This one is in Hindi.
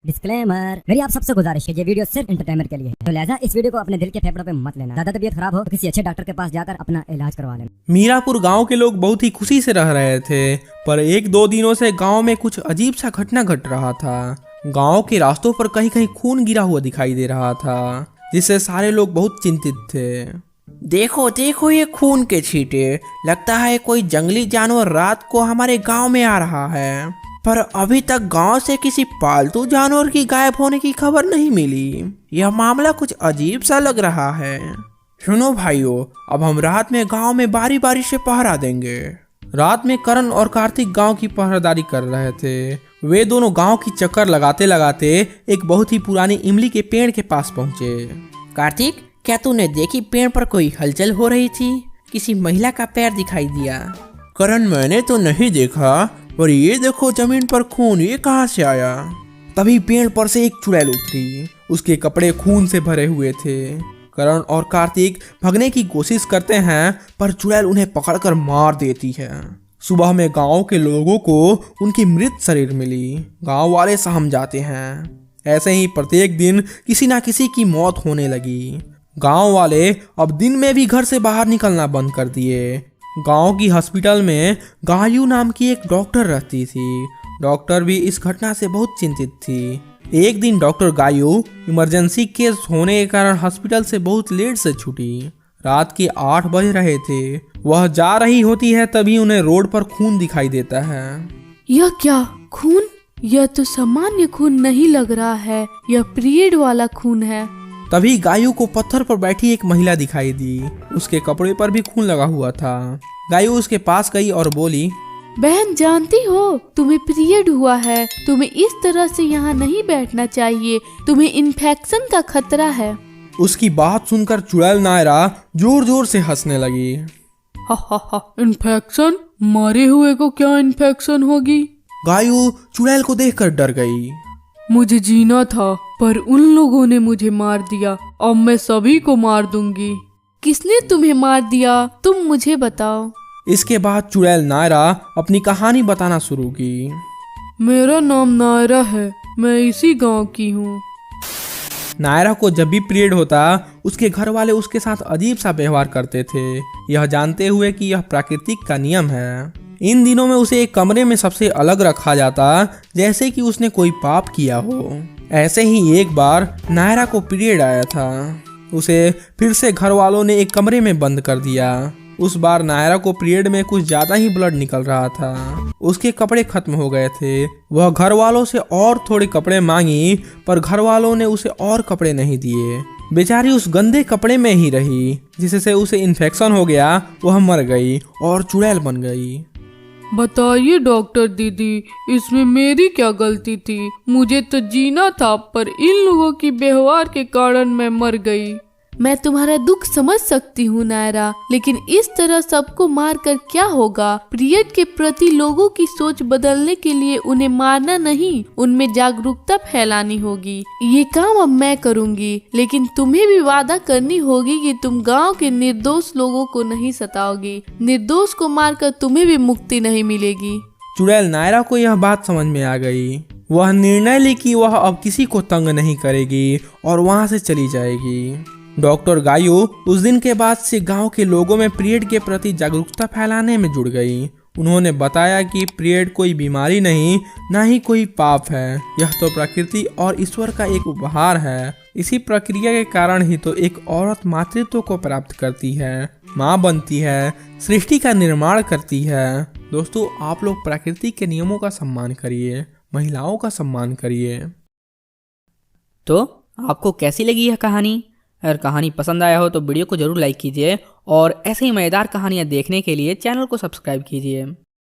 डिस्क्लेमर, मेरी आप सबसे गुजारिश है, ये वीडियो सिर्फ एंटरटेनमेंट के लिए है, तो लिहाजा इस वीडियो को अपने दिल के फेफड़ों पे मत लेना। ज्यादा तबीयत खराब हो तो किसी अच्छे डॉक्टर के पास जाकर अपना इलाज करवा लेना। मीरापुर गांव के लोग बहुत ही खुशी से रह रहे थे, पर एक दो दिनों से गांव में कुछ अजीब सा घटना घट रहा था। गांव के रास्तों पर कहीं कहीं खून गिरा हुआ दिखाई दे रहा था, जिससे सारे लोग बहुत चिंतित थे। देखो देखो, ये खून के छींटे, लगता है कोई जंगली जानवर रात को हमारे गांव में आ रहा है, पर अभी तक गांव से किसी पालतू जानवर की गायब होने की खबर नहीं मिली। यह मामला कुछ अजीब सा लग रहा है। सुनो भाइयों, अब हम रात में गांव में बारी बारी से पहरा देंगे। रात में करण और कार्तिक गांव की पहरेदारी कर रहे थे। वे दोनों गांव की चक्कर लगाते लगाते एक बहुत ही पुरानी इमली के पेड़ के पास पहुंचे। कार्तिक, क्या तूने देखी पेड़ पर कोई हलचल हो रही थी? किसी महिला का पैर दिखाई दिया। करण, मैंने तो नहीं देखा, पर ये देखो जमीन पर खून, ये कहाँ से आया? तभी पेड़ पर से एक चुड़ैल उतरी। उसके कपड़े खून से भरे हुए थे। करण और कार्तिक भागने की कोशिश करते हैं, पर चुड़ैल उन्हें पकड़कर मार देती है। सुबह में गांव के लोगों को उनकी मृत शरीर मिली। गांव वाले सहम जाते हैं। ऐसे ही प्रत्येक दिन किसी ना किसी की मौत होने लगी। गांव वाले अब दिन में भी घर से बाहर निकलना बंद कर दिए। गांव की हॉस्पिटल में गायू नाम की एक डॉक्टर रहती थी। डॉक्टर भी इस घटना से बहुत चिंतित थी। एक दिन डॉक्टर गायू इमरजेंसी केस होने के कारण हॉस्पिटल से बहुत लेट से छूटी। रात के 8 बज रहे थे। वह जा रही होती है, तभी उन्हें रोड पर खून दिखाई देता है। यह क्या खून? यह तो सामान्य खून नहीं लग रहा है, यह पीरियड वाला खून है। तभी गायू को पत्थर पर बैठी एक महिला दिखाई दी। उसके कपड़े पर भी खून लगा हुआ था। गायू उसके पास गई और बोली, बहन, जानती हो तुम्हें पीरियड हुआ है, तुम्हें इस तरह से यहाँ नहीं बैठना चाहिए, तुम्हें इन्फेक्शन का खतरा है। उसकी बात सुनकर चुड़ैल नायरा जोर जोर से हंसने लगी। हा, इन्फेक्शन? मरे हुए को क्या इन्फेक्शन होगी? गायू चुड़ैल को देखकर डर गई। मुझे जीना था, पर उन लोगों ने मुझे मार दिया। अब मैं सभी को मार दूंगी। किसने तुम्हें मार दिया? तुम मुझे बताओ। इसके बाद चुड़ैल नायरा अपनी कहानी बताना शुरू की। मेरा नाम नायरा है, मैं इसी गांव की हूँ। नायरा को जब भी पीरियड होता, उसके घर वाले उसके साथ अजीब सा व्यवहार करते थे, यह जानते हुए कि यह प्राकृतिक का नियम है। इन दिनों में उसे एक कमरे में सबसे अलग रखा जाता, जैसे कि उसने कोई पाप किया हो। ऐसे ही एक बार नायरा को पीरियड आया था। उसे फिर से घर वालों ने एक कमरे में बंद कर दिया। उस बार नायरा को पीरियड में कुछ ज्यादा ही ब्लड निकल रहा था। उसके कपड़े खत्म हो गए थे। वह घर वालों से और थोड़े कपड़े मांगी, पर घर वालों ने उसे और कपड़े नहीं दिए। बेचारी उस गंदे कपड़े में ही रही, जिससे उसे इन्फेक्शन हो गया। वह मर गई और चुड़ैल बन गई। बताइए डॉक्टर दीदी, इसमें मेरी क्या गलती थी? मुझे तो जीना था, पर इन लोगों की व्यवहार के कारण मैं मर गई। मैं तुम्हारा दुख समझ सकती हूँ नायरा, लेकिन इस तरह सबको मार कर क्या होगा? पीरियड के प्रति लोगों की सोच बदलने के लिए उन्हें मारना नहीं, उनमें जागरूकता फैलानी होगी। ये काम अब मैं करूँगी, लेकिन तुम्हें भी वादा करनी होगी कि तुम गांव के निर्दोष लोगों को नहीं सताओगी। निर्दोष को मारकर तुम्हें भी मुक्ति नहीं मिलेगी। चुड़ैल नायरा को यह बात समझ में आ गई। वह निर्णय ली कि वह अब किसी को तंग नहीं करेगी और वहाँ से चली जाएगी। डॉक्टर गायू उस दिन के बाद से गांव के लोगों में पीरियड के प्रति जागरूकता फैलाने में जुड़ गई। उन्होंने बताया कि पीरियड कोई बीमारी नहीं, ना ही कोई पाप है, यह तो प्रकृति और ईश्वर का एक उपहार है। इसी प्रक्रिया के कारण ही तो एक औरत मातृत्व को प्राप्त करती है, माँ बनती है, सृष्टि का निर्माण करती है। दोस्तों, आप लोग प्रकृति के नियमों का सम्मान करिए, महिलाओं का सम्मान करिए। तो आपको कैसी लगी यह कहानी? अगर कहानी पसंद आया हो तो वीडियो को जरूर लाइक कीजिए और ऐसे ही मज़ेदार कहानियाँ देखने के लिए चैनल को सब्सक्राइब कीजिए।